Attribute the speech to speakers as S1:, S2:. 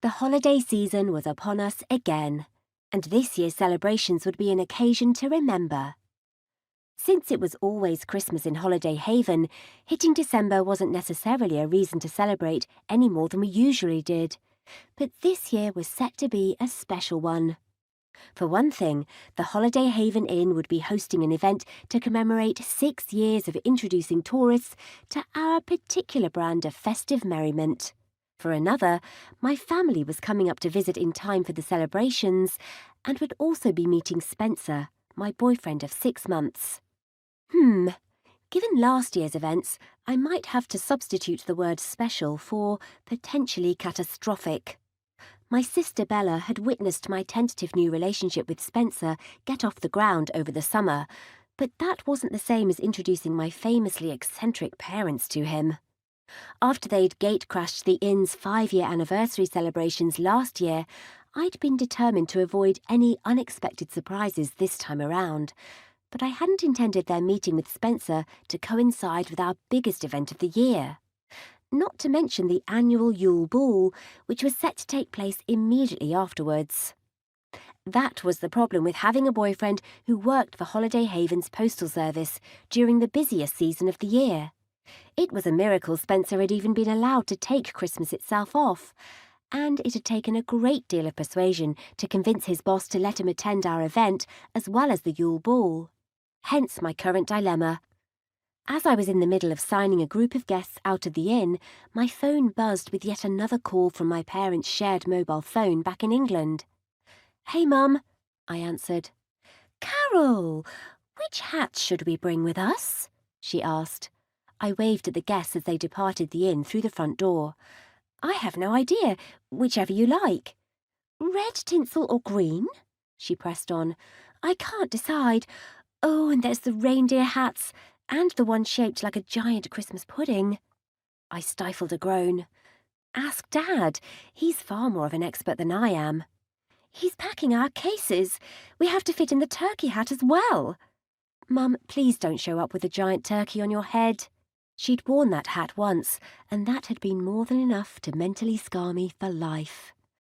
S1: The holiday season was upon us again, and this year's celebrations would be an occasion to remember. Since it was always Christmas in Holiday Haven, hitting December wasn't necessarily a reason to celebrate any more than we usually did. But this year was set to be a special one. For one thing, the Holiday Haven Inn would be hosting an event to commemorate 6 years of introducing tourists to our particular brand of festive merriment. For another, my family was coming up to visit in time for the celebrations and would also be meeting Spencer, my boyfriend of 6 months. Given last year's events, I might have to substitute the word special for potentially catastrophic. My sister Bella had witnessed my tentative new relationship with Spencer get off the ground over the summer, but that wasn't the same as introducing my famously eccentric parents to him. After they'd gate-crashed the inn's 5-year anniversary celebrations last year, I'd been determined to avoid any unexpected surprises this time around, but I hadn't intended their meeting with Spencer to coincide with our biggest event of the year. Not to mention the annual Yule Ball, which was set to take place immediately afterwards. That was the problem with having a boyfriend who worked for Holiday Haven's postal service during the busiest season of the year. It was a miracle Spencer had even been allowed to take Christmas itself off, and it had taken a great deal of persuasion to convince his boss to let him attend our event as well as the Yule Ball. Hence my current dilemma. As I was in the middle of signing a group of guests out of the inn, my phone buzzed with yet another call from my parents' shared mobile phone back in England. "Hey, Mum," I answered. "Carol, which hats should we bring with us?" she asked. I waved at the guests as they departed the inn through the front door. "I have no idea. Whichever you like." "Red tinsel or green?" she pressed on. "I can't decide. Oh, and there's the reindeer hats, and the one shaped like a giant Christmas pudding." I stifled a groan. "Ask Dad. He's far more of an expert than I am." "He's packing our cases. We have to fit in the turkey hat as well." "Mum, please don't show up with a giant turkey on your head." She'd worn that hat once, and that had been more than enough to mentally scar me for life.